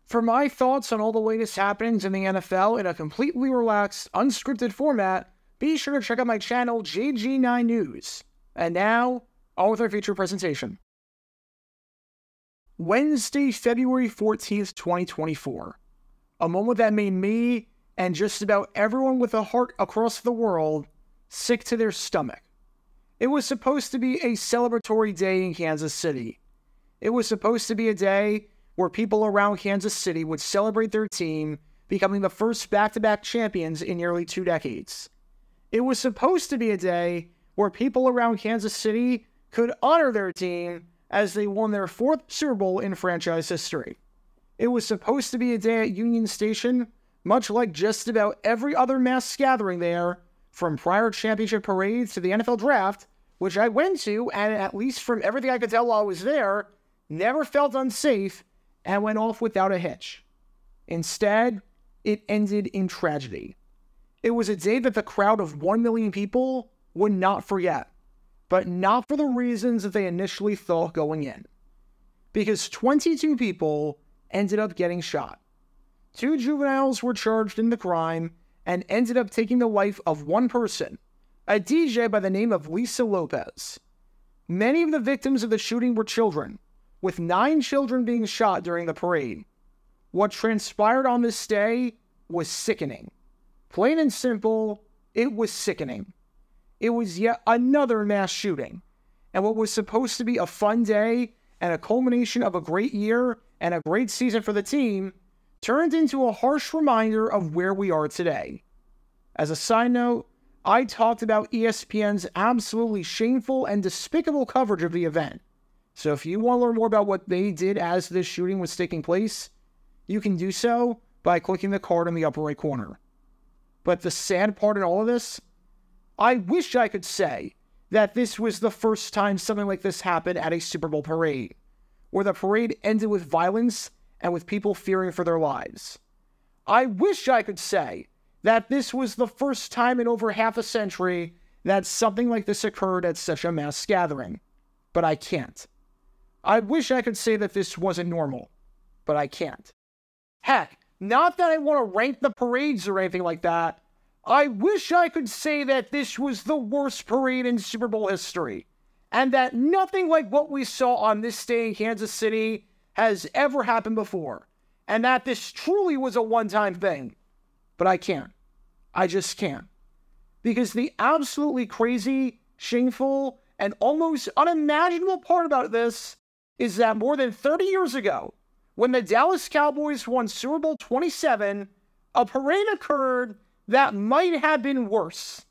For my thoughts on all the latest happenings in the NFL in a completely relaxed, unscripted format, be sure to check out my channel, JG9 News. And now, on with our feature presentation. Wednesday, February 14th, 2024. A moment that made me, and just about everyone with a heart across the world, sick to their stomach. It was supposed to be a celebratory day in Kansas City. It was supposed to be a day where people around Kansas City would celebrate their team becoming the first back-to-back champions in nearly 2 decades. It was supposed to be a day where people around Kansas City could honor their team as they won their 4th Super Bowl in franchise history. It was supposed to be a day at Union Station, much like just about every other mass gathering there, from prior championship parades to the NFL draft, which I went to, and at least from everything I could tell while I was there, never felt unsafe and went off without a hitch. Instead, it ended in tragedy. It was a day that the crowd of 1 million people would not forget, but not for the reasons that they initially thought going in. Because 22 people ended up getting shot. 2 juveniles were charged in the crime and ended up taking the life of one person, a DJ by the name of Lisa Lopez. Many of the victims of the shooting were children, with 9 children being shot during the parade. What transpired on this day was sickening. Plain and simple, it was sickening. It was yet another mass shooting, and what was supposed to be a fun day and a culmination of a great year and a great season for the team turned into a harsh reminder of where we are today. As a side note, I talked about ESPN's absolutely shameful and despicable coverage of the event. So if you want to learn more about what they did as this shooting was taking place, you can do so by clicking the card in the upper right corner. But the sad part in all of this, I wish I could say that this was the first time something like this happened at a Super Bowl parade, where the parade ended with violence and with people fearing for their lives. I wish I could say that this was the first time in over half a century that something like this occurred at such a mass gathering, but I can't. I wish I could say that this wasn't normal, but I can't. Heck, not that I want to rank the parades or anything like that. I wish I could say that this was the worst parade in Super Bowl history, and that nothing like what we saw on this day in Kansas City has ever happened before, and that this truly was a one-time thing. But I can't. I just can't. Because the absolutely crazy, shameful, and almost unimaginable part about this is that more than 30 years ago, when the Dallas Cowboys won Super Bowl 27, a parade occurred that might have been worse.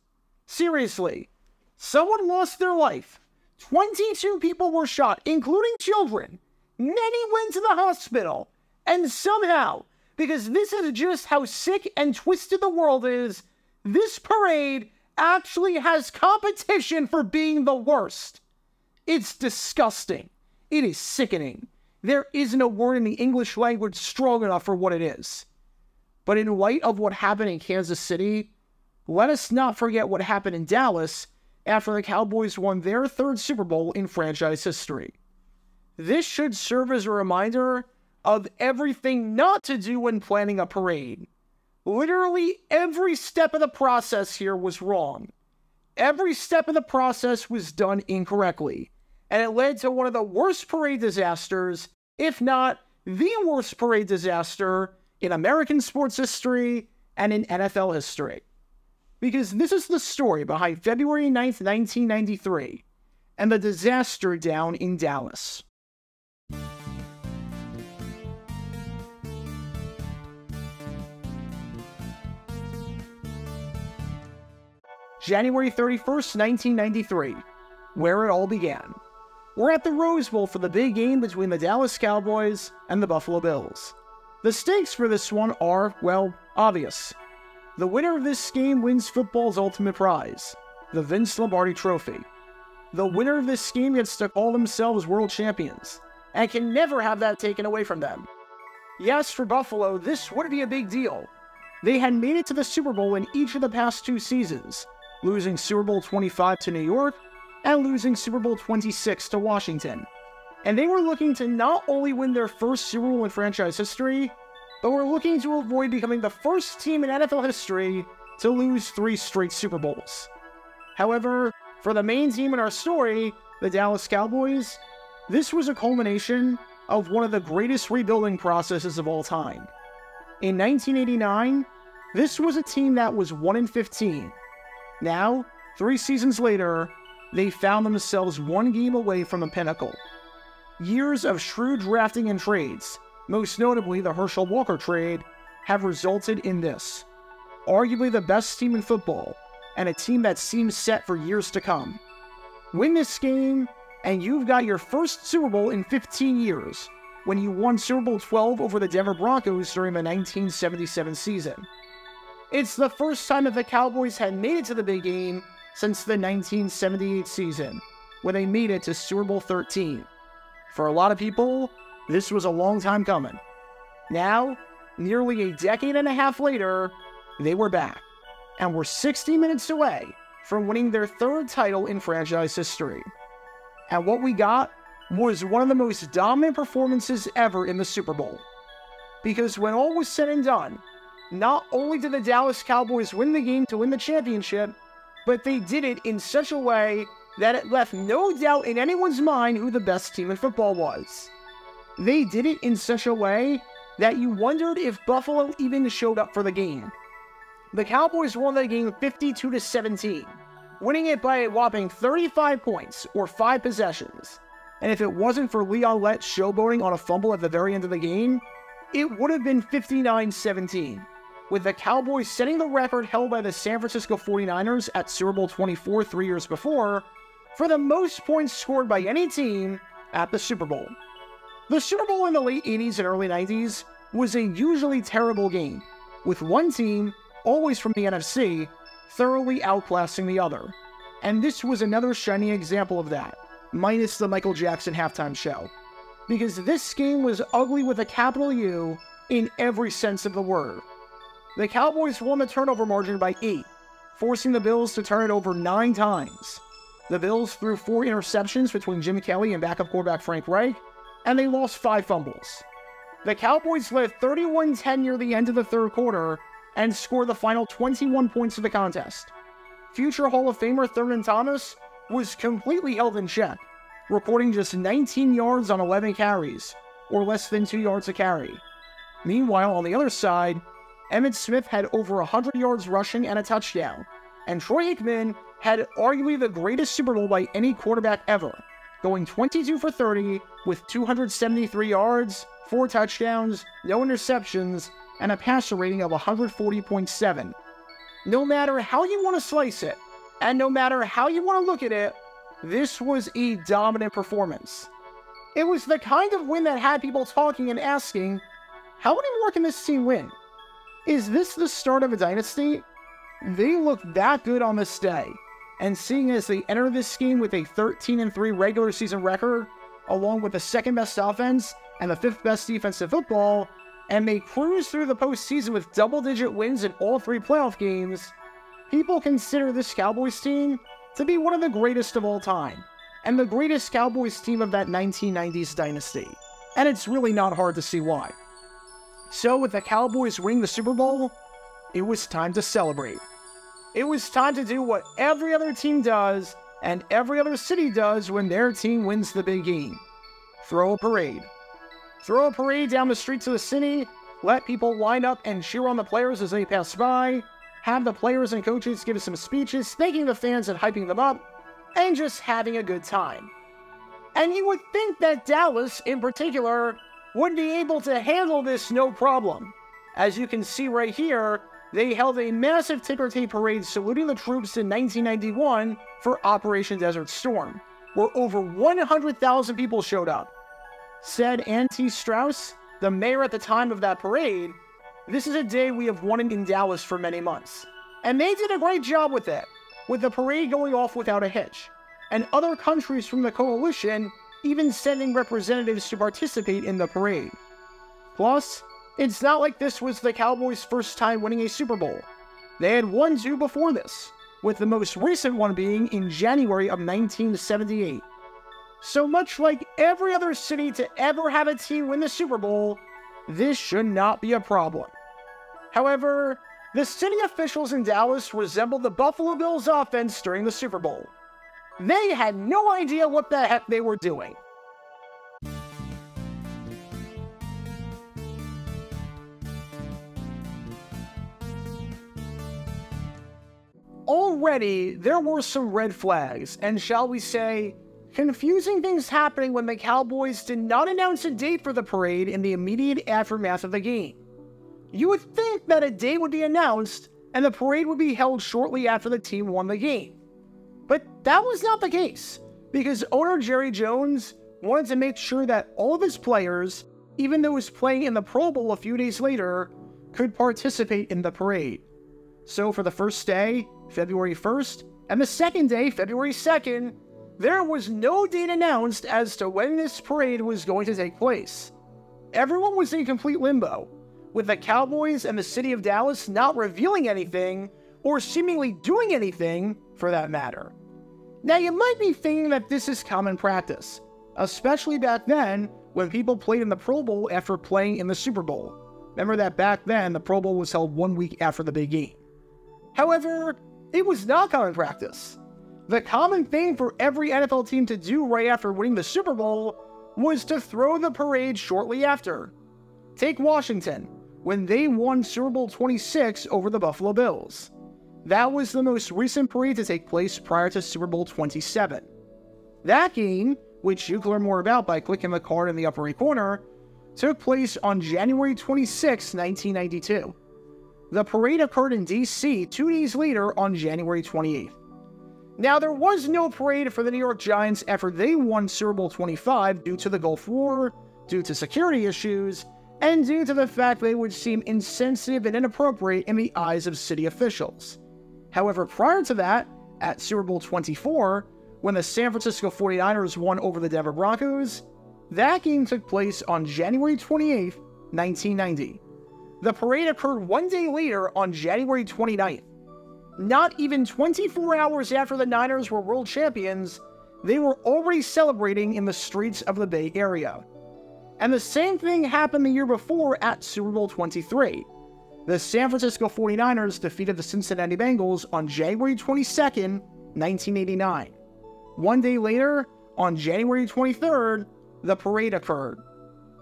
Seriously, someone lost their life. 22 people were shot, including children. Many went to the hospital. And somehow, because this is just how sick and twisted the world is, this parade actually has competition for being the worst. It's disgusting. It is sickening. There isn't a word in the English language strong enough for what it is. But in light of what happened in Kansas City, let us not forget what happened in Dallas after the Cowboys won their 3rd Super Bowl in franchise history. This should serve as a reminder of everything not to do when planning a parade. Literally every step of the process here was wrong. Every step of the process was done incorrectly, and it led to one of the worst parade disasters, if not the worst parade disaster in American sports history and in NFL history. Because this is the story behind February 9th, 1993, and the disaster down in Dallas. January 31st, 1993, where it all began. We're at the Rose Bowl for the big game between the Dallas Cowboys and the Buffalo Bills. The stakes for this one are, well, obvious. The winner of this game wins football's ultimate prize, the Vince Lombardi Trophy. The winner of this game gets to call themselves world champions, and can never have that taken away from them. Yes, for Buffalo, this would be a big deal. They had made it to the Super Bowl in each of the past 2 seasons, losing Super Bowl 25 to New York, and losing Super Bowl 26 to Washington. And they were looking to not only win their first Super Bowl in franchise history, but were looking to avoid becoming the first team in NFL history to lose 3 straight Super Bowls. However, for the main team in our story, the Dallas Cowboys, this was a culmination of one of the greatest rebuilding processes of all time. In 1989, this was a team that was 1-15. Now, 3 seasons later, they found themselves 1 game away from the pinnacle. Years of shrewd drafting and trades, most notably the Herschel Walker trade, have resulted in this. Arguably the best team in football, and a team that seems set for years to come. Win this game, and you've got your first Super Bowl in 15 years, when you won Super Bowl 12 over the Denver Broncos during the 1977 season. It's the first time that the Cowboys had made it to the big game since the 1978 season, when they made it to Super Bowl 13. For a lot of people, this was a long time coming. Now, nearly a decade and a half later, they were back, and were 60 minutes away from winning their 3rd title in franchise history. And what we got was one of the most dominant performances ever in the Super Bowl. Because when all was said and done, not only did the Dallas Cowboys win the game to win the championship, but they did it in such a way that it left no doubt in anyone's mind who the best team in football was. They did it in such a way that you wondered if Buffalo even showed up for the game. The Cowboys won the game 52-17, winning it by a whopping 35 points, or 5 possessions. And if it wasn't for Leon Lett showboating on a fumble at the very end of the game, it would have been 59-17, with the Cowboys setting the record held by the San Francisco 49ers at Super Bowl 24 3 years before, for the most points scored by any team at the Super Bowl. The Super Bowl in the late 80s and early 90s was a usually terrible game, with one team, always from the NFC, thoroughly outclassing the other. And this was another shining example of that, minus the Michael Jackson halftime show. Because this game was ugly with a capital U in every sense of the word. The Cowboys won the turnover margin by 8, forcing the Bills to turn it over 9 times. The Bills threw 4 interceptions between Jim Kelly and backup quarterback Frank Reich, and they lost 5 fumbles. The Cowboys led 31-10 near the end of the 3rd quarter and scored the final 21 points of the contest. Future Hall of Famer Thurman Thomas was completely held in check, recording just 19 yards on 11 carries, or less than 2 yards a carry. Meanwhile, on the other side, Emmitt Smith had over 100 yards rushing and a touchdown, and Troy Aikman had arguably the greatest Super Bowl by any quarterback ever, going 22 for 30 with 273 yards, 4 touchdowns, no interceptions, and a passer rating of 140.7. No matter how you want to slice it, and no matter how you want to look at it, this was a dominant performance. It was the kind of win that had people talking and asking, how many more can this team win? Is this the start of a dynasty? They looked that good on this day, and seeing as they enter this game with a 13-3 regular season record, along with the 2nd best offense and the 5th best defense in football, and they cruise through the postseason with double-digit wins in all 3 playoff games, people consider this Cowboys team to be one of the greatest of all time, and the greatest Cowboys team of that 1990s dynasty. And it's really not hard to see why. So with the Cowboys winning the Super Bowl, it was time to celebrate. It was time to do what every other team does, and every other city does when their team wins the big game. Throw a parade. Throw a parade down the streets of the city, let people line up and cheer on the players as they pass by, have the players and coaches give some speeches thanking the fans and hyping them up, and just having a good time. And you would think that Dallas, in particular, would be able to handle this no problem. As you can see right here, they held a massive ticker tape parade saluting the troops in 1991 for Operation Desert Storm, where over 100,000 people showed up. Said Ann T. Strauss, the mayor at the time of that parade, "This is a day we have wanted in Dallas for many months." And they did a great job with it, with the parade going off without a hitch, and other countries from the coalition even sending representatives to participate in the parade. Plus, it's not like this was the Cowboys' first time winning a Super Bowl. They had won 2 before this, with the most recent one being in January of 1978. So much like every other city to ever have a team win the Super Bowl, this should not be a problem. However, the city officials in Dallas resembled the Buffalo Bills offense during the Super Bowl. They had no idea what the heck they were doing. Already, there were some red flags, and shall we say, confusing things happening when the Cowboys did not announce a date for the parade in the immediate aftermath of the game. You would think that a date would be announced, and the parade would be held shortly after the team won the game. But that was not the case, because owner Jerry Jones wanted to make sure that all of his players, even those playing in the Pro Bowl a few days later, could participate in the parade. So for the first day, February 1st, and the second day, February 2nd, there was no date announced as to when this parade was going to take place. Everyone was in complete limbo, with the Cowboys and the city of Dallas not revealing anything, or seemingly doing anything, for that matter. Now you might be thinking that this is common practice, especially back then when people played in the Pro Bowl after playing in the Super Bowl. Remember that back then the Pro Bowl was held 1 week after the big game. However, it was not common practice. The common thing for every NFL team to do right after winning the Super Bowl was to throw the parade shortly after. Take Washington, when they won Super Bowl 26 over the Buffalo Bills. That was the most recent parade to take place prior to Super Bowl 27. That game, which you can learn more about by clicking the card in the upper right corner, took place on January 26, 1992. The parade occurred in D.C. 2 days later on January 28th. Now, there was no parade for the New York Giants after they won Super Bowl 25 due to the Gulf War, due to security issues, and due to the fact they would seem insensitive and inappropriate in the eyes of city officials. However, prior to that, at Super Bowl 24, when the San Francisco 49ers won over the Denver Broncos, that game took place on January 28, 1990. The parade occurred 1 day later on January 29th. Not even 24 hours after the Niners were world champions, they were already celebrating in the streets of the Bay Area. And the same thing happened the year before at Super Bowl 23. The San Francisco 49ers defeated the Cincinnati Bengals on January 22nd, 1989. 1 day later, on January 23rd, the parade occurred.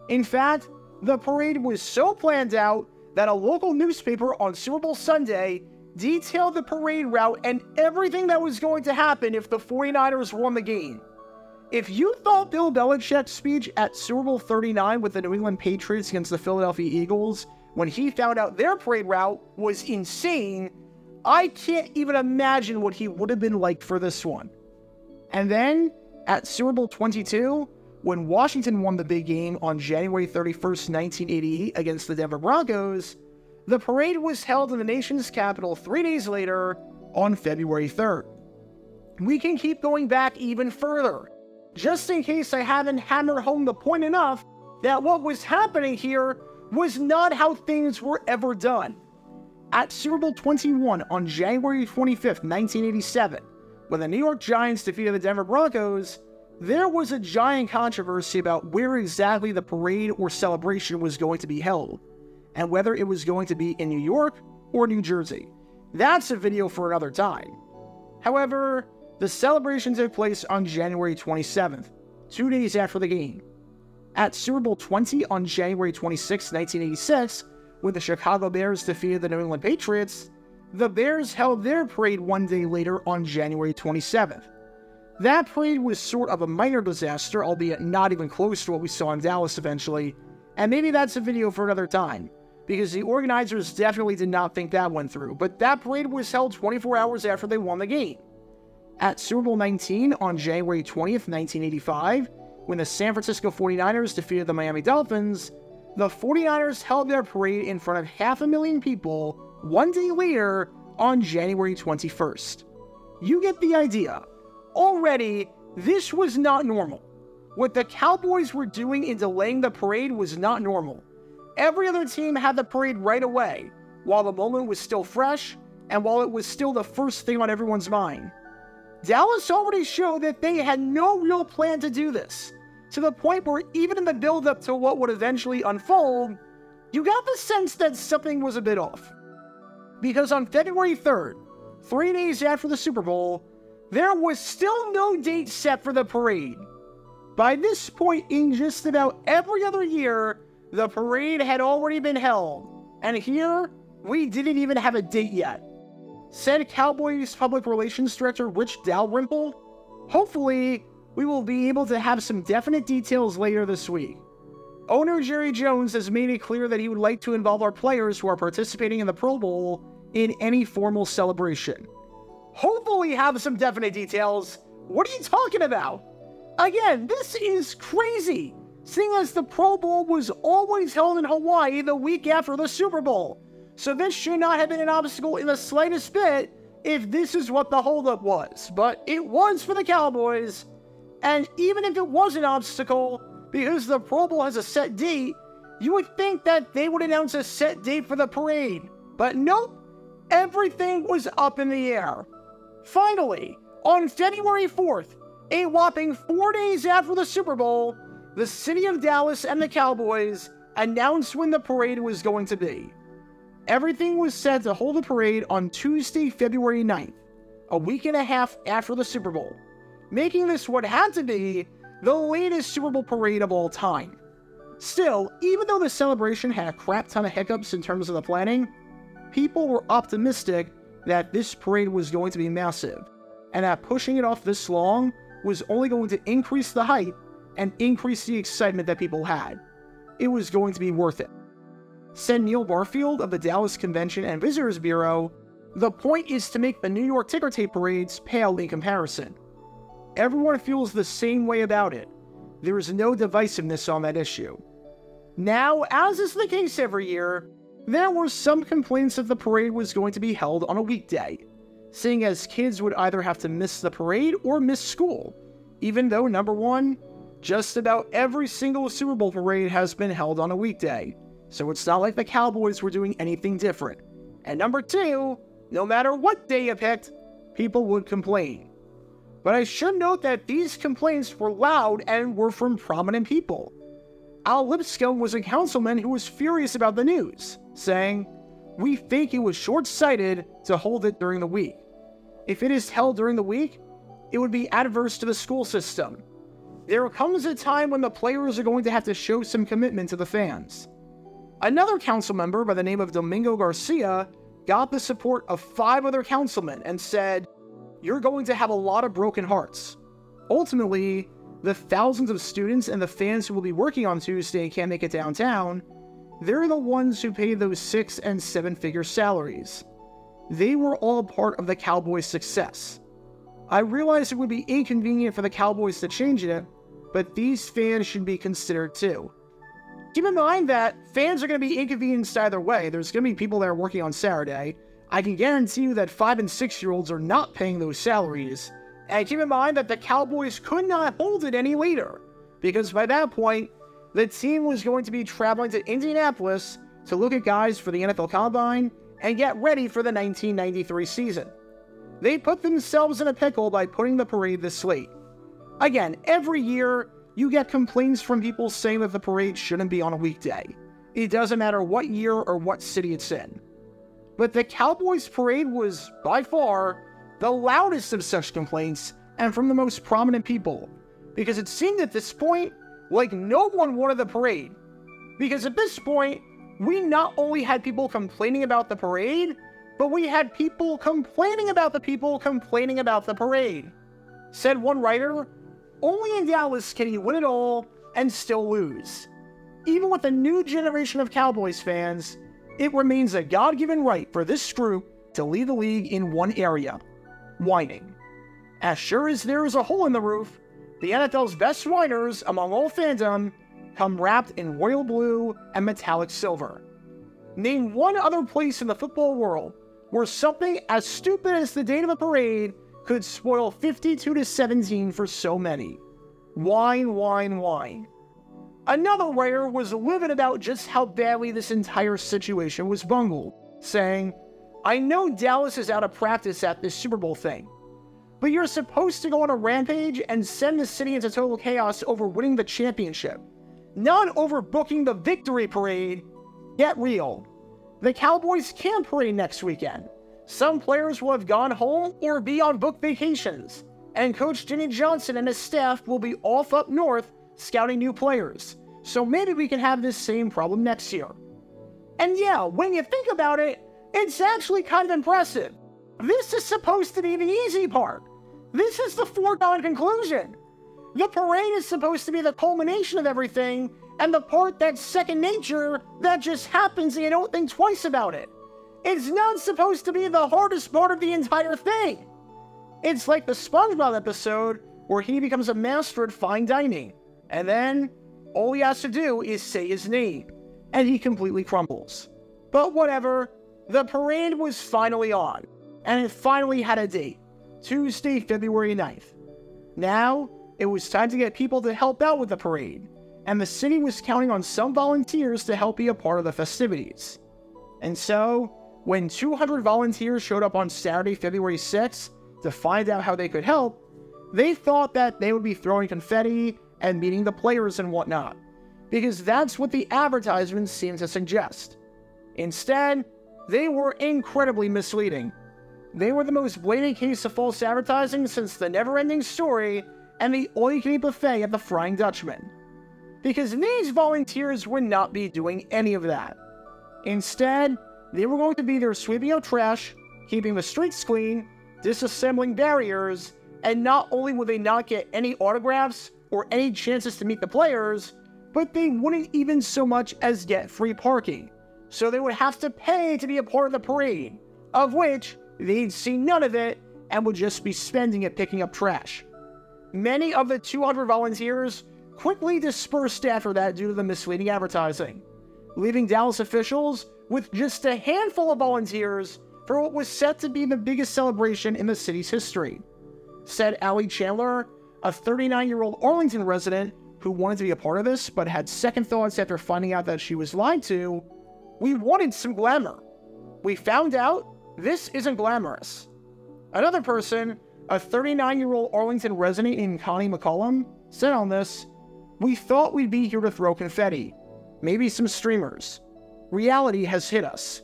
In fact, the parade was so planned out that a local newspaper on Super Bowl Sunday detailed the parade route and everything that was going to happen if the 49ers won the game. If you thought Bill Belichick's speech at Super Bowl 39 with the New England Patriots against the Philadelphia Eagles, when he found out their parade route, was insane, I can't even imagine what he would have been like for this one. And then, at Super Bowl 22, when Washington won the big game on January 31st, 1988 against the Denver Broncos, the parade was held in the nation's capital 3 days later on February 3rd. We can keep going back even further, just in case I haven't hammered home the point enough that what was happening here was not how things were ever done. At Super Bowl 21 on January 25th, 1987, when the New York Giants defeated the Denver Broncos, there was a giant controversy about where exactly the parade or celebration was going to be held, and whether it was going to be in New York or New Jersey. That's a video for another time. However, the celebration took place on January 27th, 2 days after the game. At Super Bowl 20 on January 26, 1986, when the Chicago Bears defeated the New England Patriots, the Bears held their parade 1 day later on January 27th. That parade was sort of a minor disaster, albeit not even close to what we saw in Dallas eventually, and maybe that's a video for another time, because the organizers definitely did not think that went through, but that parade was held 24 hours after they won the game. At Super Bowl 19 on January 20th, 1985, when the San Francisco 49ers defeated the Miami Dolphins, the 49ers held their parade in front of 500,000 people 1 day later on January 21st. You get the idea. Already, this was not normal. What the Cowboys were doing in delaying the parade was not normal. Every other team had the parade right away, while the moment was still fresh, and while it was still the first thing on everyone's mind. Dallas already showed that they had no real plan to do this, to the point where even in the build-up to what would eventually unfold, you got the sense that something was a bit off. Because on February 3rd, 3 days after the Super Bowl, there was still no date set for the parade. By this point in just about every other year, the parade had already been held. And here, we didn't even have a date yet. Said Cowboys Public Relations Director Rich Dalrymple, hopefully, we will be able to have some definite details later this week. Owner Jerry Jones has made it clear that he would like to involve our players who are participating in the Pro Bowl in any formal celebration. Hopefully have some definite details. What are you talking about? Again, this is crazy, seeing as the Pro Bowl was always held in Hawaii the week after the Super Bowl. So this should not have been an obstacle in the slightest bit if this is what the holdup was. But it was for the Cowboys, and even if it was an obstacle, because the Pro Bowl has a set date, you would think that they would announce a set date for the parade. But nope, everything was up in the air. Finally, on February 4th, a whopping 4 days after the Super Bowl, the city of Dallas and the Cowboys announced when the parade was going to be. Everything was set to hold a parade on Tuesday, February 9th, a week and a half after the Super Bowl, making this what had to be the latest Super Bowl parade of all time. Still, even though the celebration had a crap ton of hiccups in terms of the planning, people were optimistic that this parade was going to be massive, and that pushing it off this long was only going to increase the hype and increase the excitement that people had. It was going to be worth it. Said Neil Barfield of the Dallas Convention and Visitors Bureau, the point is to make the New York ticker tape parades pale in comparison. Everyone feels the same way about it. There is no divisiveness on that issue. Now, as is the case every year, there were some complaints that the parade was going to be held on a weekday, seeing as kids would either have to miss the parade or miss school, even though, number one, just about every single Super Bowl parade has been held on a weekday, so it's not like the Cowboys were doing anything different. And number two, no matter what day you picked, people would complain. But I should note that these complaints were loud and were from prominent people. Al Lipscomb was a councilman who was furious about the news, saying, "We think it was short-sighted to hold it during the week. If it is held during the week, it would be adverse to the school system. There comes a time when the players are going to have to show some commitment to the fans." Another council member by the name of Domingo Garcia got the support of 5 other councilmen and said, "You're going to have a lot of broken hearts. Ultimately, the thousands of students and the fans who will be working on Tuesday and can't make it downtown, they're the ones who pay those 6- and 7-figure salaries. They were all part of the Cowboys' success. I realize it would be inconvenient for the Cowboys to change it, but these fans should be considered too." Keep in mind that fans are going to be inconvenienced either way. There's going to be people that are working on Saturday. I can guarantee you that 5- and 6-year-olds are not paying those salaries. And keep in mind that the Cowboys could not hold it any later, because by that point, the team was going to be traveling to Indianapolis to look at guys for the NFL Combine and get ready for the 1993 season. They put themselves in a pickle by putting the parade this late. Again, every year, you get complaints from people saying that the parade shouldn't be on a weekday. It doesn't matter what year or what city it's in. But the Cowboys parade was, by far, the loudest of such complaints, and from the most prominent people. Because it seemed at this point like no one wanted the parade. Because at this point, we not only had people complaining about the parade, but we had people complaining about the people complaining about the parade. Said one writer, "Only in Dallas can you win it all and still lose. Even with a new generation of Cowboys fans, it remains a God-given right for this group to lead the league in one area: whining. As sure as there is a hole in the roof, the NFL's best whiners among all fandom come wrapped in royal blue and metallic silver. Name one other place in the football world where something as stupid as the date of a parade could spoil 52-17 for so many. Whine, whine, whine." Another writer was livid about just how badly this entire situation was bungled, saying, "I know Dallas is out of practice at this Super Bowl thing, but you're supposed to go on a rampage and send the city into total chaos over winning the championship, not over booking the victory parade. Get real. The Cowboys can't parade next weekend. Some players will have gone home or be on book vacations, and Coach Jenny Johnson and his staff will be off up north scouting new players. So maybe we can have this same problem next year. And yeah, when you think about it, it's actually kind of impressive. This is supposed to be the easy part. This is the foregone conclusion. The parade is supposed to be the culmination of everything, and the part that's second nature that just happens and you don't think twice about it. It's not supposed to be the hardest part of the entire thing. It's like the SpongeBob episode where he becomes a master at fine dining, and then all he has to do is say his name, and he completely crumbles. But whatever, the parade was finally on, and it finally had a date, Tuesday, February 9th. Now, it was time to get people to help out with the parade, and the city was counting on some volunteers to help be a part of the festivities. And so, when 200 volunteers showed up on Saturday, February 6th to find out how they could help, they thought that they would be throwing confetti and meeting the players and whatnot, because that's what the advertisements seemed to suggest. Instead, they were incredibly misleading. They were the most blatant case of false advertising since the never-ending story and the all-you-can-eat buffet at the Flying Dutchman. Because these volunteers would not be doing any of that. Instead, they were going to be there sweeping out trash, keeping the streets clean, disassembling barriers, and not only would they not get any autographs or any chances to meet the players, but they wouldn't even so much as get free parking. So they would have to pay to be a part of the parade, of which they'd see none of it and would just be spending it picking up trash. Many of the 200 volunteers quickly dispersed after that due to the misleading advertising, leaving Dallas officials with just a handful of volunteers for what was set to be the biggest celebration in the city's history. Said Allie Chandler, a 39-year-old Arlington resident who wanted to be a part of this but had second thoughts after finding out that she was lied to, "We wanted some glamour. We found out this isn't glamorous." Another person, a 39-year-old Arlington resident named Connie McCollum, said on this, "We thought we'd be here to throw confetti, maybe some streamers. Reality has hit us.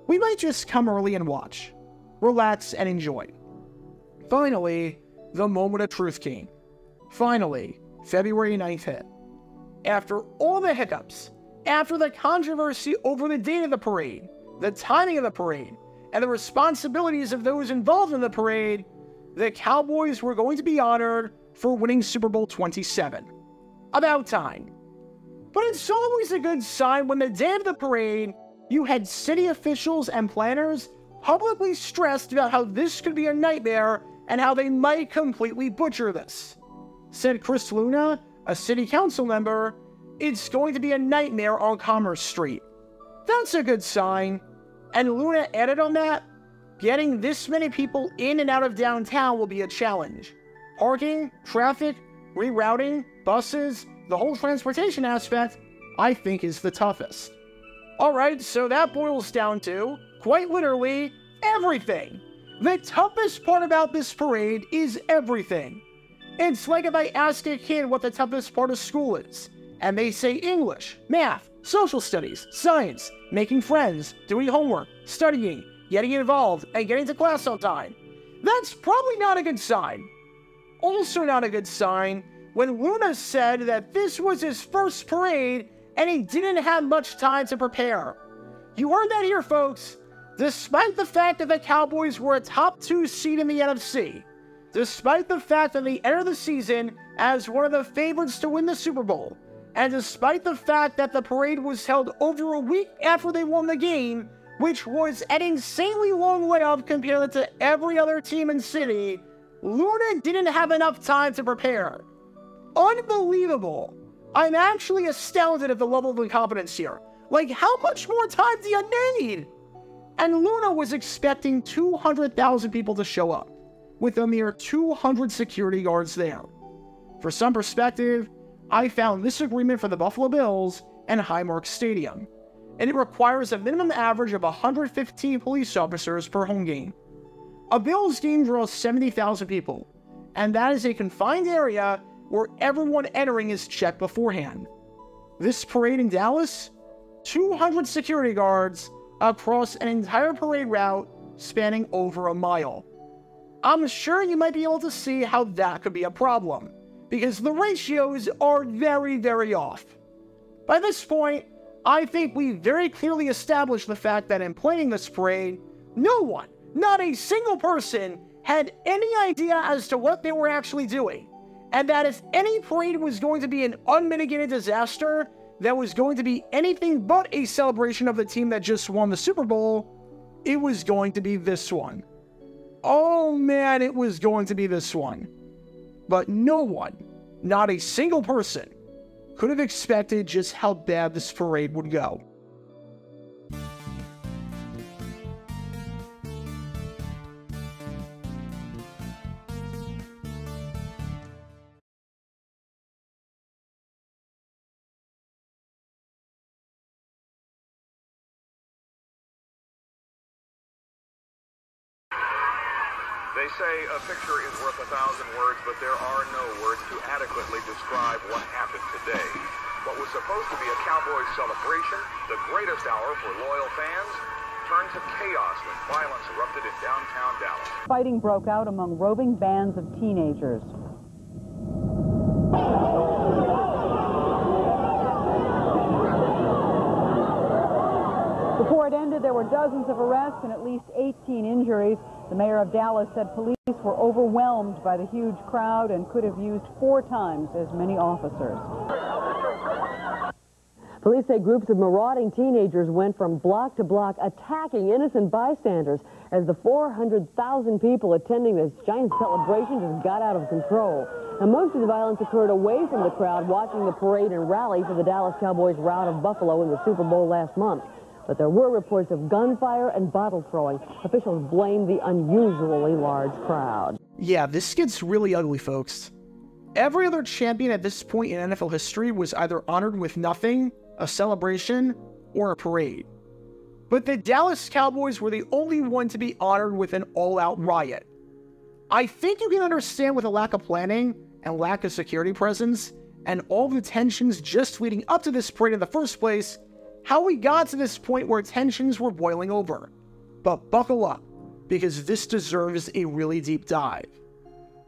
We might just come early and watch, relax and enjoy." Finally, the moment of truth came. Finally, February 9th hit. After all the hiccups, after the controversy over the date of the parade, the timing of the parade, and the responsibilities of those involved in the parade, the Cowboys were going to be honored for winning Super Bowl 27. About time. But it's always a good sign when the day of the parade, you had city officials and planners publicly stressed about how this could be a nightmare and how they might completely butcher this. Said Chris Luna, a city council member, "It's going to be a nightmare on Commerce Street." That's a good sign. And Luna added on that, "Getting this many people in and out of downtown will be a challenge. Parking, traffic, rerouting, buses, the whole transportation aspect, I think is the toughest." Alright, so that boils down to, quite literally, everything. The toughest part about this parade is everything. It's like if I ask a kid what the toughest part of school is, and they say English, math, social studies, science, making friends, doing homework, studying, getting involved, and getting to class on time. That's probably not a good sign. Also not a good sign when Luna said that this was his first parade and he didn't have much time to prepare. You heard that here, folks. Despite the fact that the Cowboys were a top 2 seed in the NFC, despite the fact that they entered the season as one of the favorites to win the Super Bowl, and despite the fact that the parade was held over a week after they won the game, which was an insanely long way off compared to every other team in city, Luna didn't have enough time to prepare. Unbelievable. I'm actually astounded at the level of incompetence here. Like, how much more time do you need? And Luna was expecting 200,000 people to show up, with a mere 200 security guards there. For some perspective, I found this agreement for the Buffalo Bills and Highmark Stadium, and it requires a minimum average of 115 police officers per home game. A Bills game draws 70,000 people, and that is a confined area where everyone entering is checked beforehand. This parade in Dallas? 200 security guards across an entire parade route spanning over a mile. I'm sure you might be able to see how that could be a problem, because the ratios are very, very off. By this point, I think we very clearly established the fact that in planning this parade, no one, not a single person, had any idea as to what they were actually doing, and that if any parade was going to be an unmitigated disaster that was going to be anything but a celebration of the team that just won the Super Bowl, it was going to be this one. Oh man, it was going to be this one. But no one, not a single person, could have expected just how bad this parade would go. They say a picture is worth 1,000 words, but there are no words to adequately describe what happened today. What was supposed to be a Cowboys celebration, the greatest hour for loyal fans, turned to chaos when violence erupted in downtown Dallas. Fighting broke out among roving bands of teenagers. Before it ended, there were dozens of arrests and at least 18 injuries. The mayor of Dallas said police were overwhelmed by the huge crowd and could have used 4 times as many officers. Police say groups of marauding teenagers went from block to block attacking innocent bystanders as the 400,000 people attending this giant celebration just got out of control. Now, most of the violence occurred away from the crowd watching the parade and rally for the Dallas Cowboys rout of Buffalo in the Super Bowl last month. But there were reports of gunfire and bottle throwing. Officials blame the unusually large crowd. Yeah, this gets really ugly, folks. Every other champion at this point in NFL history was either honored with nothing, a celebration, or a parade. But the Dallas Cowboys were the only one to be honored with an all-out riot. I think you can understand with a lack of planning and lack of security presence and all the tensions just leading up to this parade in the first place, how we got to this point where tensions were boiling over. But buckle up, because this deserves a really deep dive.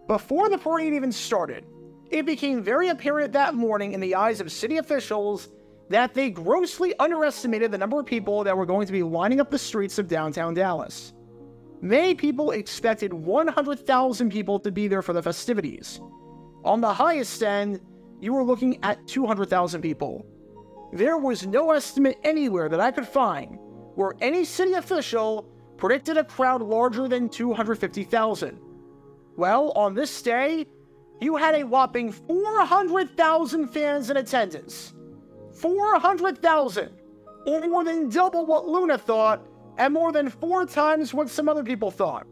Before the parade even started, it became very apparent that morning in the eyes of city officials that they grossly underestimated the number of people that were going to be lining up the streets of downtown Dallas. Many people expected 100,000 people to be there for the festivities. On the highest end, you were looking at 200,000 people. There was no estimate anywhere that I could find where any city official predicted a crowd larger than 250,000. Well, on this day, you had a whopping 400,000 fans in attendance. 400,000, or more than double what Luna thought, and more than 4 times what some other people thought.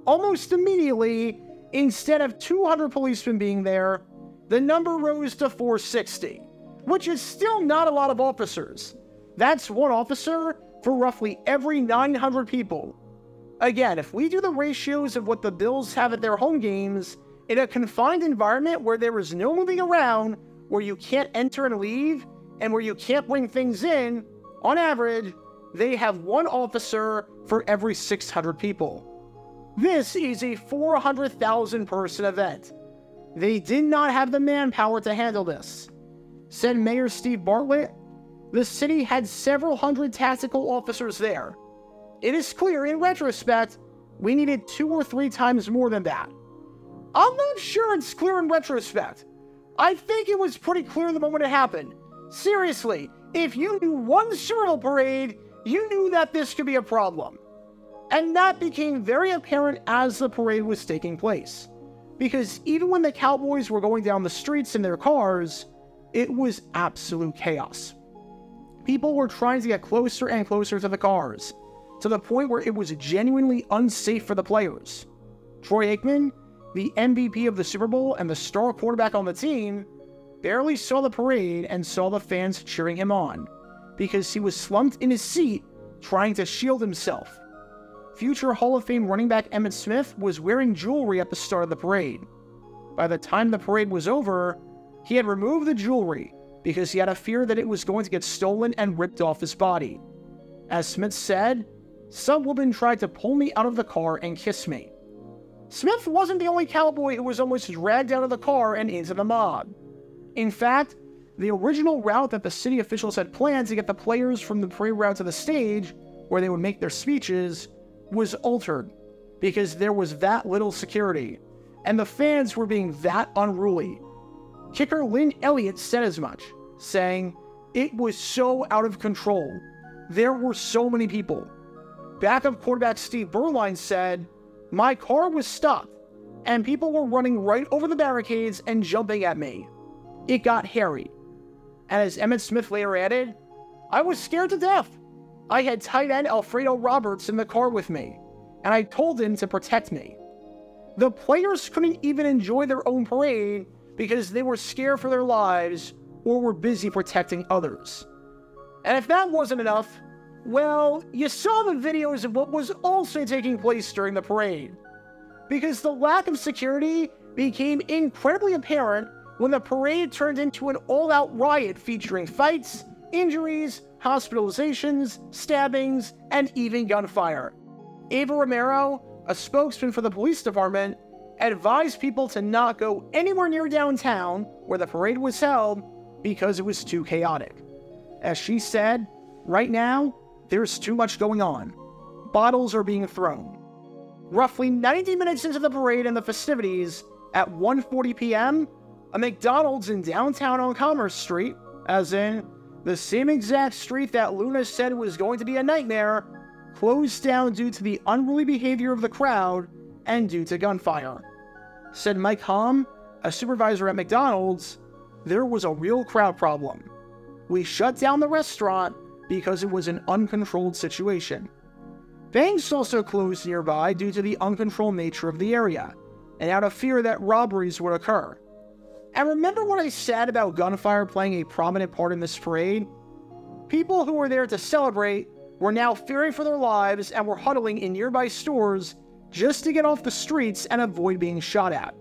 Almost immediately, instead of 200 policemen being there, the number rose to 460, which is still not a lot of officers. That's 1 officer for roughly every 900 people. Again, if we do the ratios of what the Bills have at their home games, in a confined environment where there is no moving around, where you can't enter and leave, and where you can't bring things in, on average, they have 1 officer for every 600 people. This is a 400,000 person event. They did not have the manpower to handle this. Said Mayor Steve Bartlett, the city had several hundred tactical officers there. It is clear in retrospect, we needed 2 or 3 times more than that. I'm not sure it's clear in retrospect. I think it was pretty clear the moment it happened. Seriously, if you knew 1 Super Bowl parade, you knew that this could be a problem. And that became very apparent as the parade was taking place. Because even when the Cowboys were going down the streets in their cars, it was absolute chaos. People were trying to get closer and closer to the cars, to the point where it was genuinely unsafe for the players. Troy Aikman, the MVP of the Super Bowl and the star quarterback on the team, barely saw the parade and saw the fans cheering him on, because he was slumped in his seat trying to shield himself. Future Hall of Fame running back Emmitt Smith was wearing jewelry at the start of the parade. By the time the parade was over, he had removed the jewelry, because he had a fear that it was going to get stolen and ripped off his body. As Smith said, "Some woman tried to pull me out of the car and kiss me." Smith wasn't the only cowboy who was almost dragged out of the car and into the mob. In fact, the original route that the city officials had planned to get the players from the parade route to the stage, where they would make their speeches, was altered because there was that little security, and the fans were being that unruly. Kicker Lynn Elliott said as much, saying, "It was so out of control. There were so many people." Backup quarterback Steve Berline said, "My car was stopped, and people were running right over the barricades and jumping at me. It got hairy." And as Emmitt Smith later added, "I was scared to death. I had tight end Alfredo Roberts in the car with me, and I told him to protect me." The players couldn't even enjoy their own parade because they were scared for their lives or were busy protecting others. And if that wasn't enough, well, you saw the videos of what was also taking place during the parade. Because the lack of security became incredibly apparent when the parade turned into an all-out riot featuring fights, injuries, hospitalizations, stabbings, and even gunfire. Ava Romero, a spokesman for the police department, advised people to not go anywhere near downtown where the parade was held because it was too chaotic. As she said, "Right now, there's too much going on. Bottles are being thrown." Roughly 90 minutes into the parade and the festivities, at 1:40 p.m., a McDonald's in downtown on Commerce Street, as in the same exact street that Luna said was going to be a nightmare, closed down due to the unruly behavior of the crowd and due to gunfire. Said Mike Hom, a supervisor at McDonald's, "There was a real crowd problem. We shut down the restaurant because it was an uncontrolled situation." Banks also closed nearby due to the uncontrolled nature of the area, and out of fear that robberies would occur. And remember what I said about gunfire playing a prominent part in this parade? People who were there to celebrate were now fearing for their lives and were huddling in nearby stores just to get off the streets and avoid being shot at.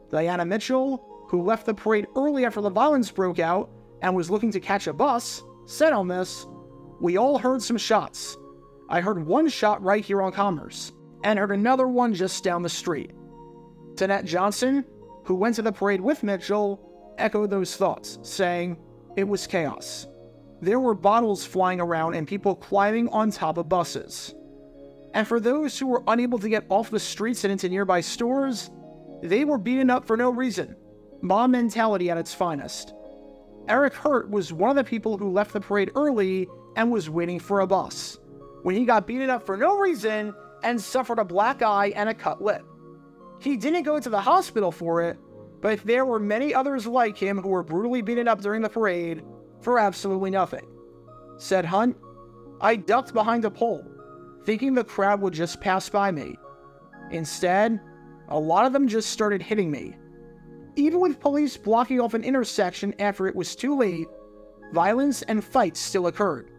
Diana Mitchell, who left the parade early after the violence broke out and was looking to catch a bus, said on this, "We all heard some shots. I heard one shot right here on Commerce, and heard another one just down the street." Danette Johnson, who went to the parade with Mitchell, echoed those thoughts, saying, "It was chaos. There were bottles flying around and people climbing on top of buses." And for those who were unable to get off the streets and into nearby stores, they were beaten up for no reason. Mob mentality at its finest. Eric Hurt was one of the people who left the parade early and was waiting for a bus, when he got beaten up for no reason and suffered a black eye and a cut lip. He didn't go to the hospital for it, but there were many others like him who were brutally beaten up during the parade for absolutely nothing. Said Hunt, "I ducked behind a pole, thinking the crowd would just pass by me. Instead, a lot of them just started hitting me. Even with police blocking off an intersection after it was too late, violence and fights still occurred."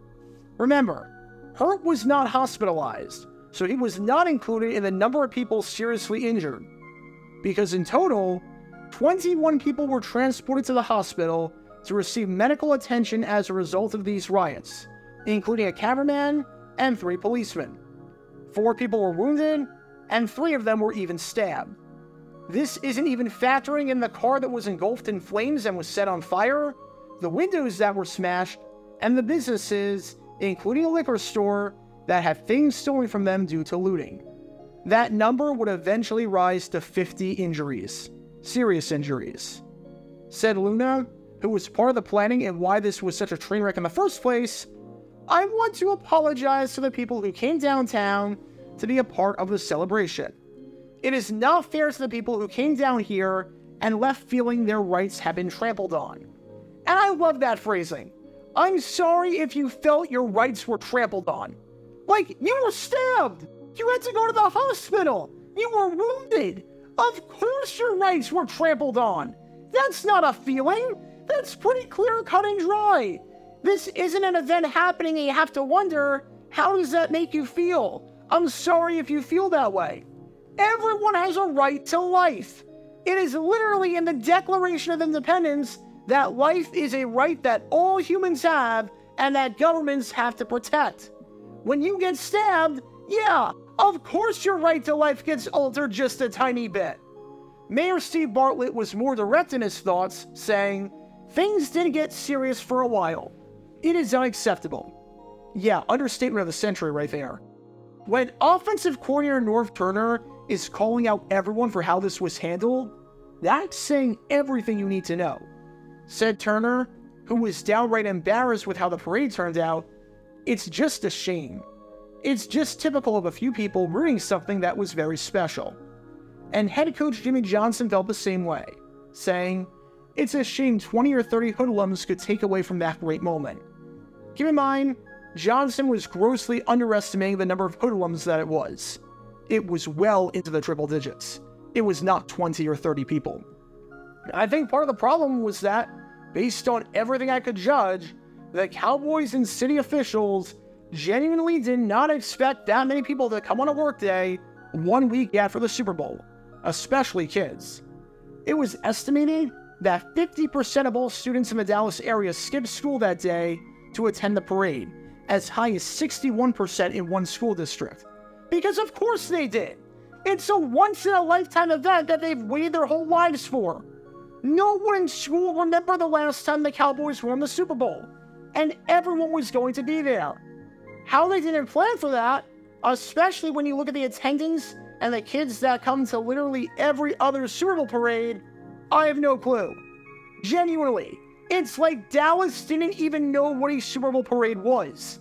Remember, Hurt was not hospitalized, so he was not included in the number of people seriously injured, because in total, 21 people were transported to the hospital to receive medical attention as a result of these riots, including a cameraman and 3 policemen. 4 people were wounded, and 3 of them were even stabbed. This isn't even factoring in the car that was engulfed in flames and was set on fire, the windows that were smashed, and the businesses, including a liquor store, that had things stolen from them due to looting. That number would eventually rise to 50 injuries. Serious injuries. Said Luna, who was part of the planning and why this was such a train wreck in the first place, "I want to apologize to the people who came downtown to be a part of the celebration. It is not fair to the people who came down here and left feeling their rights have been trampled on." And I love that phrasing. I'm sorry if you felt your rights were trampled on. Like, you were stabbed! You had to go to the hospital! You were wounded! Of course your rights were trampled on! That's not a feeling! That's pretty clear cut and dry! This isn't an event happening and you have to wonder, how does that make you feel? I'm sorry if you feel that way. Everyone has a right to life. It is literally in the Declaration of Independence that life is a right that all humans have and that governments have to protect. When you get stabbed, yeah, of course your right to life gets altered just a tiny bit. Mayor Steve Bartlett was more direct in his thoughts, saying, "Things did get serious for a while. It is unacceptable." Yeah, understatement of the century right there. When offensive coordinator Norv Turner is calling out everyone for how this was handled, that's saying everything you need to know. Said Turner, who was downright embarrassed with how the parade turned out, "It's just a shame. It's just typical of a few people ruining something that was very special." And head coach Jimmy Johnson felt the same way, saying, "It's a shame 20 or 30 hoodlums could take away from that great moment." Keep in mind, Johnson was grossly underestimating the number of hoodlums that it was. It was well into the triple digits. It was not 20 or 30 people. I think part of the problem was that, based on everything I could judge, the Cowboys and city officials genuinely did not expect that many people to come on a workday 1 week after the Super Bowl, especially kids. It was estimated that 50% of all students in the Dallas area skipped school that day to attend the parade, as high as 61% in one school district. Because of course they did. It's a once-in-a-lifetime event that they've waited their whole lives for. No one in school remembered the last time the Cowboys won the Super Bowl, and everyone was going to be there. How they didn't plan for that, especially when you look at the attendance and the kids that come to literally every other Super Bowl parade, I have no clue. Genuinely, it's like Dallas didn't even know what a Super Bowl parade was.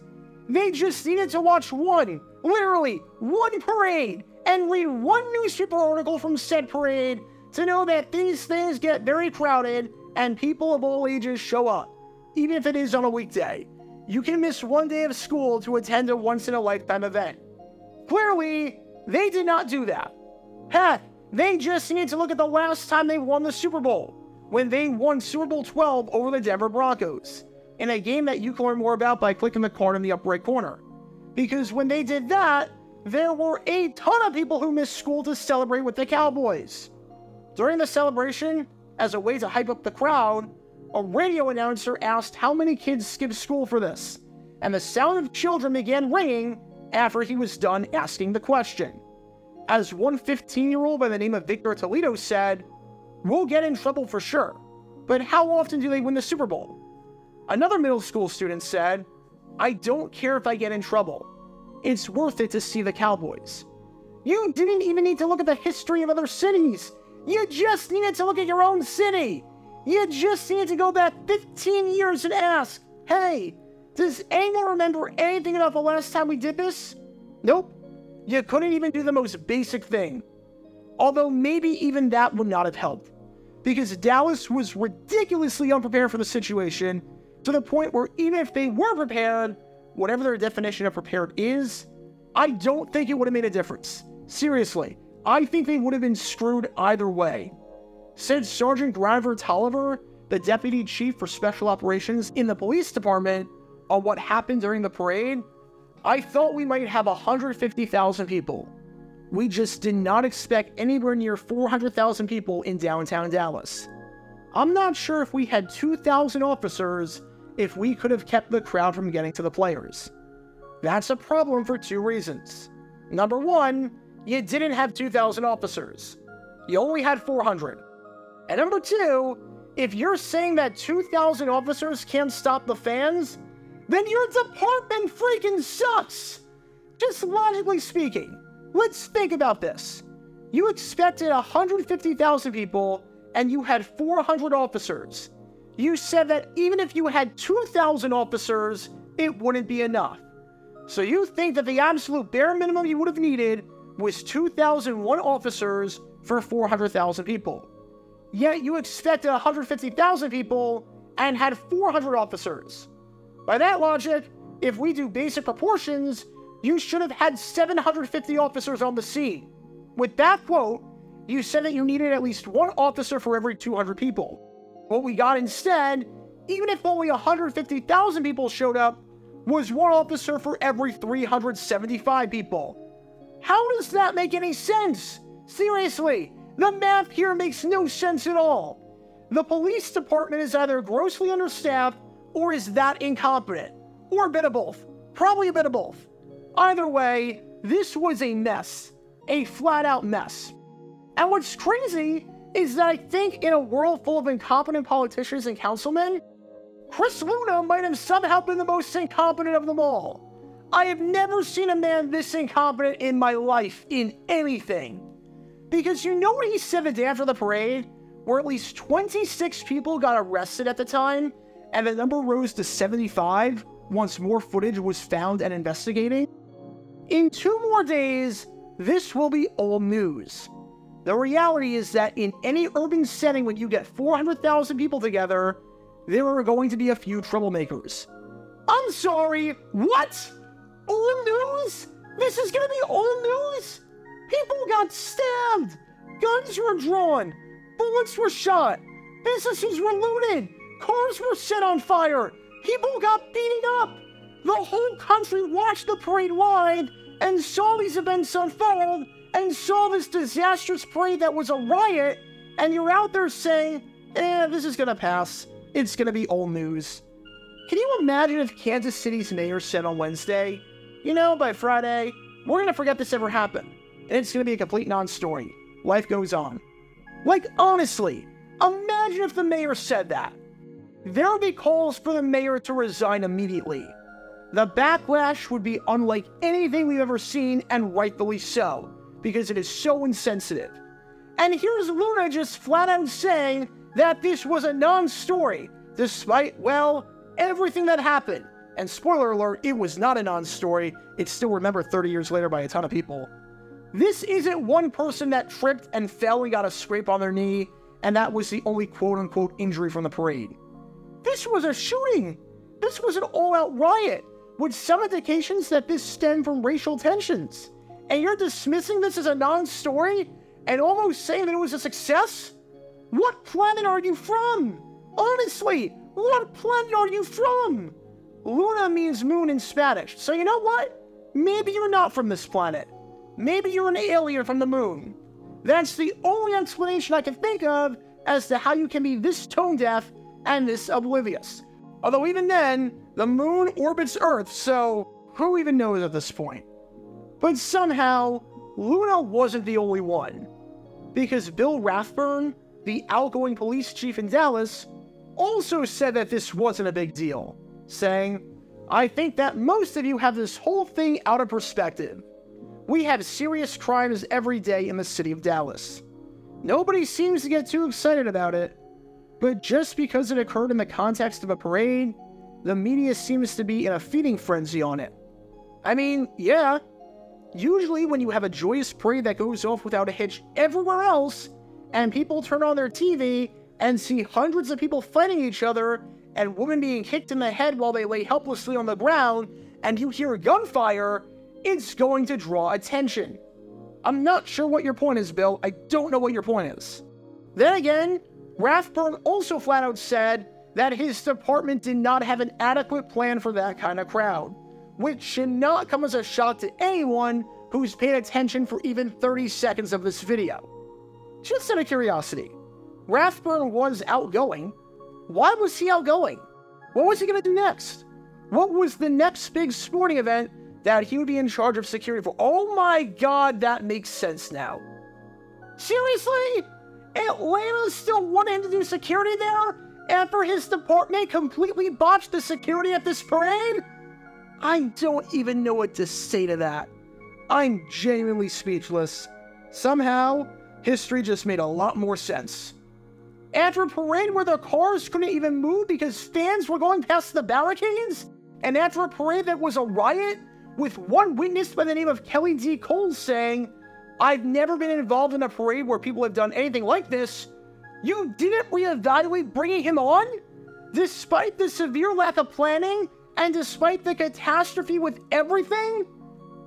They just needed to watch one, literally one parade, and read one newspaper article from said parade to know that these things get very crowded and people of all ages show up, even if it is on a weekday. You can miss one day of school to attend a once-in-a-lifetime event. Clearly, they did not do that. Heck, they just need to look at the last time they won the Super Bowl, when they won Super Bowl 12 over the Denver Broncos, in a game that you can learn more about by clicking the card in the upper right corner. Because when they did that, there were a ton of people who missed school to celebrate with the Cowboys. During the celebration, as a way to hype up the crowd, a radio announcer asked how many kids skipped school for this, and the sound of children began ringing after he was done asking the question. As one 15-year-old by the name of Victor Toledo said, "We'll get in trouble for sure, but how often do they win the Super Bowl?" Another middle school student said, "I don't care if I get in trouble. It's worth it to see the Cowboys." You didn't even need to look at the history of other cities. You just needed to look at your own city. You just needed to go back 15 years and ask, "Hey, does anyone remember anything about the last time we did this?" Nope. You couldn't even do the most basic thing. Although maybe even that would not have helped, because Dallas was ridiculously unprepared for the situation, to the point where even if they were prepared, whatever their definition of prepared is, I don't think it would have made a difference. Seriously, I think they would have been screwed either way. Said Sergeant Grover Tolliver, the Deputy Chief for Special Operations in the police department, on what happened during the parade, "I thought we might have 150,000 people. We just did not expect anywhere near 400,000 people in downtown Dallas. I'm not sure if we had 2,000 officers if we could have kept the crowd from getting to the players." That's a problem for two reasons. Number one, you didn't have 2,000 officers. You only had 400. And number two, if you're saying that 2,000 officers can't stop the fans, then your department freaking sucks. Just logically speaking, let's think about this. You expected 150,000 people and you had 400 officers. You said that even if you had 2,000 officers, it wouldn't be enough. So you think that the absolute bare minimum you would have needed was 2,001 officers for 400,000 people. Yet you expected 150,000 people and had 400 officers. By that logic, if we do basic proportions, you should have had 750 officers on the scene. With that quote, you said that you needed at least one officer for every 200 people. What we got instead, even if only 150,000 people showed up, was one officer for every 375 people. How does that make any sense? Seriously, the math here makes no sense at all. The police department is either grossly understaffed or is that incompetent. Or a bit of both. Probably a bit of both. Either way, this was a mess. A flat-out mess. And what's crazy is that I think in a world full of incompetent politicians and councilmen, Chris Luna might have somehow been the most incompetent of them all. I have never seen a man this incompetent in my life in anything. Because you know what he said the day after the parade? Where at least 26 people got arrested at the time, and the number rose to 75 once more footage was found and investigating? In 2 more days, this will be old news. The reality is that in any urban setting when you get 400,000 people together, there are going to be a few troublemakers. I'm sorry, what? Old news? This is gonna be old news? People got stabbed, guns were drawn, bullets were shot, businesses were looted, cars were set on fire, people got beaten up. The whole country watched the parade live and saw these events unfold and saw this disastrous parade that was a riot, and you're out there saying, this is gonna pass. It's gonna be old news. Can you imagine if Kansas City's mayor said on Wednesday, you know, by Friday, we're gonna forget this ever happened, and it's gonna be a complete non-story. Life goes on. Like, honestly, imagine if the mayor said that. There would be calls for the mayor to resign immediately. The backlash would be unlike anything we've ever seen, and rightfully so, because it is so insensitive. And here's Luna just flat out saying that this was a non-story, despite, well, everything that happened. And spoiler alert, it was not a non-story. It's still remembered 30 years later by a ton of people. This isn't one person that tripped and fell and got a scrape on their knee, and that was the only quote-unquote injury from the parade. This was a shooting. This was an all-out riot, with some indications that this stemmed from racial tensions. And you're dismissing this as a non-story and almost saying that it was a success? What planet are you from? Honestly, what planet are you from? Luna means moon in Spanish, so you know what? Maybe you're not from this planet. Maybe you're an alien from the moon. That's the only explanation I can think of as to how you can be this tone-deaf and this oblivious. Although even then, the moon orbits Earth, so who even knows at this point? But somehow, Luna wasn't the only one. Because Bill Rathburn, the outgoing police chief in Dallas, also said that this wasn't a big deal, saying, I think that most of you have this whole thing out of perspective. We have serious crimes every day in the city of Dallas. Nobody seems to get too excited about it, but just because it occurred in the context of a parade, the media seems to be in a feeding frenzy on it. I mean, yeah, usually when you have a joyous parade that goes off without a hitch everywhere else, and people turn on their TV and see hundreds of people fighting each other, and women being kicked in the head while they lay helplessly on the ground, and you hear gunfire, it's going to draw attention. I'm not sure what your point is, Bill. I don't know what your point is. Then again, Rathburn also flat out said that his department did not have an adequate plan for that kind of crowd, which should not come as a shock to anyone who's paid attention for even 30 seconds of this video. Just out of curiosity, Rathburn was outgoing. Why was he outgoing? What was he going to do next? What was the next big sporting event that he would be in charge of security for? Oh my god, that makes sense now. Seriously? Atlanta still wanted him to do security there after his department completely botched the security at this parade? I don't even know what to say to that. I'm genuinely speechless. Somehow, history just made a lot more sense. After a parade where the cars couldn't even move because fans were going past the barricades, and after a parade that was a riot, with one witness by the name of Kelly D. Cole saying, I've never been involved in a parade where people have done anything like this, you didn't reevaluate bringing him on? Despite the severe lack of planning, and despite the catastrophe with everything?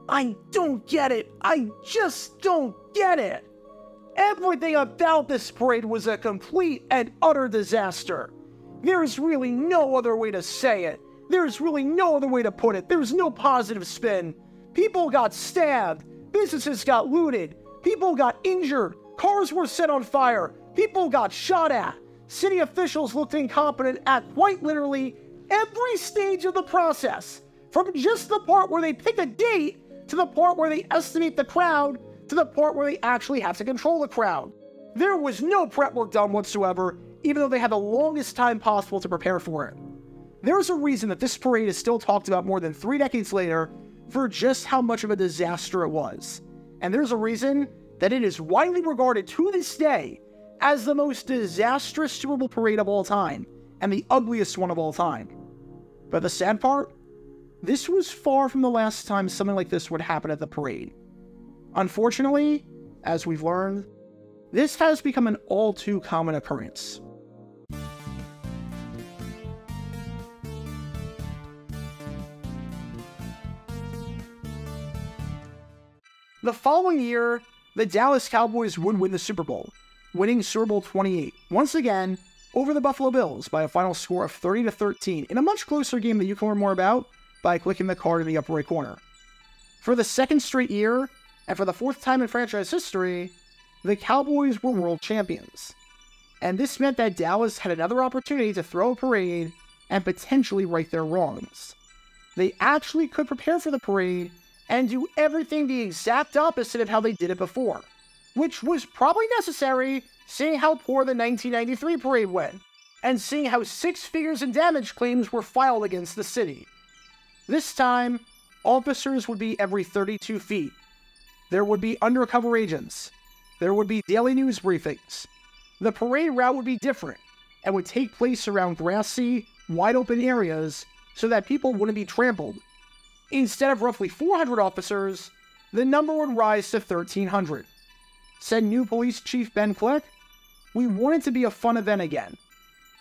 I don't get it. I just don't get it. Everything about this parade was a complete and utter disaster. There's really no other way to say it. There's really no other way to put it. There's no positive spin. People got stabbed. Businesses got looted. People got injured. Cars were set on fire. People got shot at. city officials looked incompetent at quite literally every stage of the process, from just the part where they pick a date, to the part where they estimate the crowd, to the part where they actually have to control the crowd. There was no prep work done whatsoever, even though they had the longest time possible to prepare for it. There's a reason that this parade is still talked about more than 3 decades later for just how much of a disaster it was. And there's a reason that it is widely regarded to this day as the most disastrous Super Bowl parade of all time, and the ugliest one of all time. But the sad part? This was far from the last time something like this would happen at the parade. Unfortunately, as we've learned, this has become an all too common occurrence. The following year, the Dallas Cowboys would win the Super Bowl, winning Super Bowl 28, once again, over the Buffalo Bills by a final score of 30-13 in a much closer game that you can learn more about by clicking the card in the upper right corner. For the second straight year, and for the 4th time in franchise history, the Cowboys were world champions. And this meant that Dallas had another opportunity to throw a parade and potentially right their wrongs. They actually could prepare for the parade and do everything the exact opposite of how they did it before, which was probably necessary seeing how poor the 1993 parade went, and seeing how 6 figures in damage claims were filed against the city. This time, officers would be every 32 feet. There would be undercover agents. There would be daily news briefings. The parade route would be different, and would take place around grassy, wide-open areas so that people wouldn't be trampled. Instead of roughly 400 officers, the number would rise to 1,300. Said new police chief Ben Click, "We want it to be a fun event again.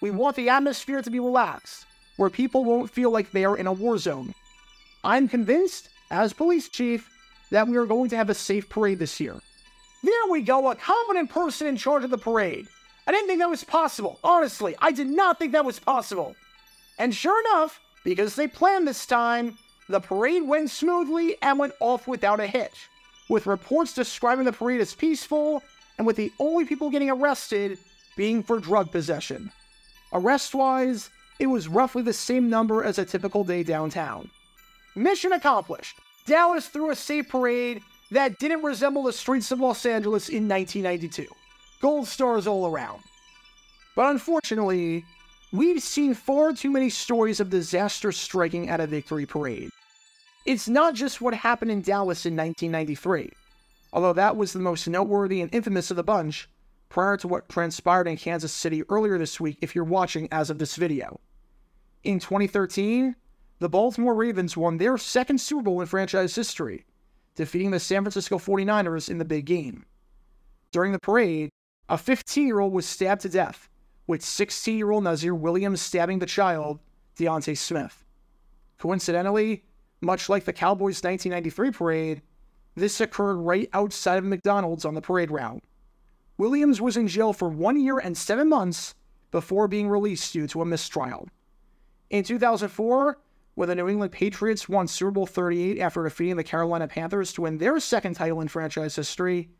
We want the atmosphere to be relaxed, where people won't feel like they are in a war zone. I'm convinced, as police chief, that we are going to have a safe parade this year." There we go, a competent person in charge of the parade. I didn't think that was possible. Honestly, I did not think that was possible. And sure enough, because they planned this time, the parade went smoothly and went off without a hitch, with reports describing the parade as peaceful, and with the only people getting arrested being for drug possession. Arrest-wise, it was roughly the same number as a typical day downtown. Mission accomplished. Dallas threw a safe parade that didn't resemble the streets of Los Angeles in 1992. Gold stars all around. But unfortunately, we've seen far too many stories of disaster striking at a victory parade. It's not just what happened in Dallas in 1993, although that was the most noteworthy and infamous of the bunch, prior to what transpired in Kansas City earlier this week if you're watching as of this video. In 2013, the Baltimore Ravens won their 2nd Super Bowl in franchise history, defeating the San Francisco 49ers in the big game. During the parade, a 15-year-old was stabbed to death, with 16-year-old Nazir Williams stabbing the child, Deontay Smith. Coincidentally, much like the Cowboys' 1993 parade, this occurred right outside of McDonald's on the parade route. Williams was in jail for 1 year and 7 months before being released due to a mistrial. In 2004, when the New England Patriots won Super Bowl 38 after defeating the Carolina Panthers to win their 2nd title in franchise history,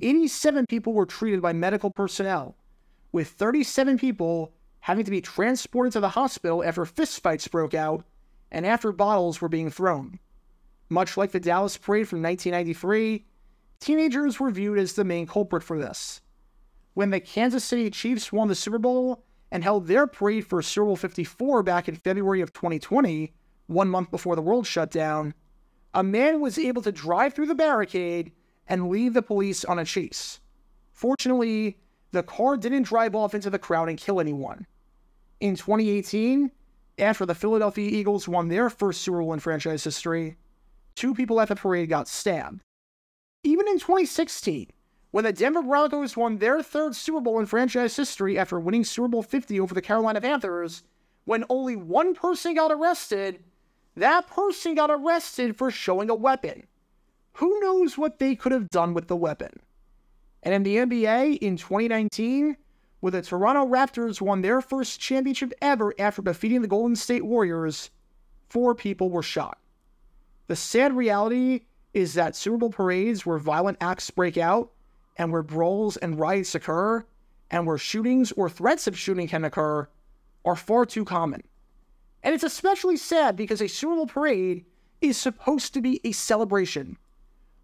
87 people were treated by medical personnel, with 37 people having to be transported to the hospital after fistfights broke out and after bottles were being thrown. Much like the Dallas parade from 1993, teenagers were viewed as the main culprit for this. When the Kansas City Chiefs won the Super Bowl and held their parade for Super Bowl 54 back in February of 2020, 1 month before the world shut down, a man was able to drive through the barricade and lead the police on a chase. Fortunately, the car didn't drive off into the crowd and kill anyone. In 2018, after the Philadelphia Eagles won their 1st Super Bowl in franchise history, 2 people at the parade got stabbed. Even in 2016, when the Denver Broncos won their 3rd Super Bowl in franchise history after winning Super Bowl 50 over the Carolina Panthers, when only 1 person got arrested, that person got arrested for showing a weapon. Who knows what they could have done with the weapon? And in the NBA, in 2019, when the Toronto Raptors won their 1st championship ever after defeating the Golden State Warriors, 4 people were shot. The sad reality is that Super Bowl parades where violent acts break out and where brawls and riots occur and where shootings or threats of shooting can occur are far too common. And it's especially sad because a Super Bowl parade is supposed to be a celebration.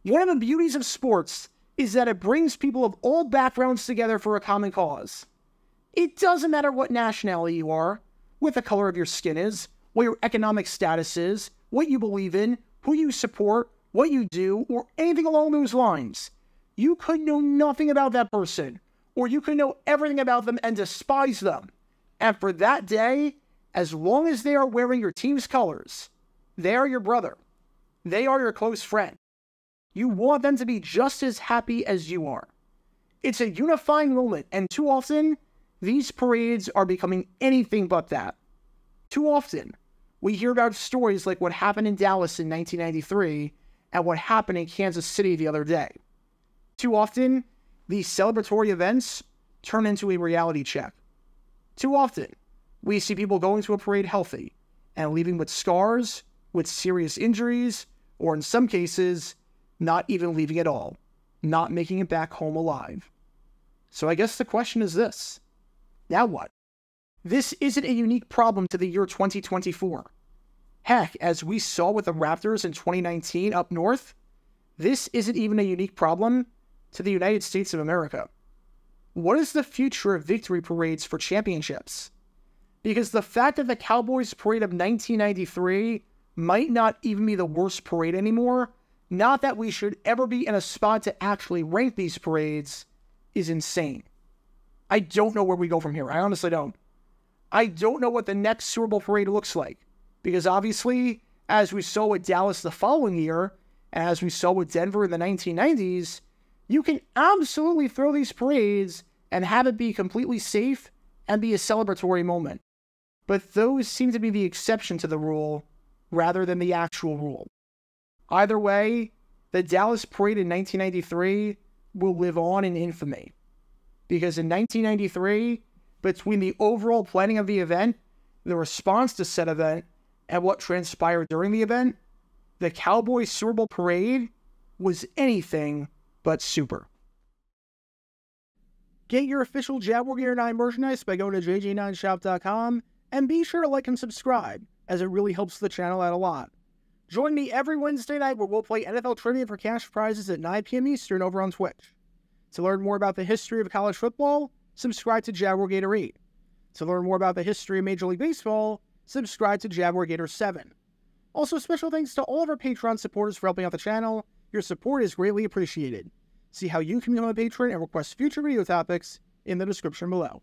One of the beauties of sports is that it brings people of all backgrounds together for a common cause. It doesn't matter what nationality you are, what the color of your skin is, what your economic status is, what you believe in, who you support, what you do, or anything along those lines. You could know nothing about that person, or you could know everything about them and despise them. And for that day, as long as they are wearing your team's colors, they are your brother. They are your close friend. You want them to be just as happy as you are. It's a unifying moment, and too often, these parades are becoming anything but that. Too often, we hear about stories like what happened in Dallas in 1993 and what happened in Kansas City the other day. Too often, these celebratory events turn into a reality check. Too often, we see people going to a parade healthy and leaving with scars, with serious injuries, or in some cases, not even leaving at all, not making it back home alive. So I guess the question is this: now what? This isn't a unique problem to the year 2024. Heck, as we saw with the Raptors in 2019 up north, this isn't even a unique problem to the United States of America. What is the future of victory parades for championships? Because the fact that the Cowboys parade of 1993 might not even be the worst parade anymore, not that we should ever be in a spot to actually rank these parades, is insane. I don't know where we go from here. I honestly don't. I don't know what the next Super Bowl parade looks like. Because obviously, as we saw with Dallas the following year, and as we saw with Denver in the 1990s, you can absolutely throw these parades and have it be completely safe and be a celebratory moment. But those seem to be the exception to the rule rather than the actual rule. Either way, the Dallas parade in 1993 will live on in infamy. Because in 1993, between the overall planning of the event, the response to said event, and what transpired during the event, the Cowboys Super Bowl parade was anything but super. Get your official Jaguar Gear 9 merchandise by going to jj9shop.com, and be sure to like and subscribe, as it really helps the channel out a lot. Join me every Wednesday night where we'll play NFL Trivia for cash prizes at 9 p.m. Eastern over on Twitch. To learn more about the history of college football, subscribe to Jaguar Gator 8. To learn more about the history of Major League Baseball, subscribe to Jaguar Gator 7. Also, special thanks to all of our Patreon supporters for helping out the channel. Your support is greatly appreciated. See how you can become a patron and request future video topics in the description below.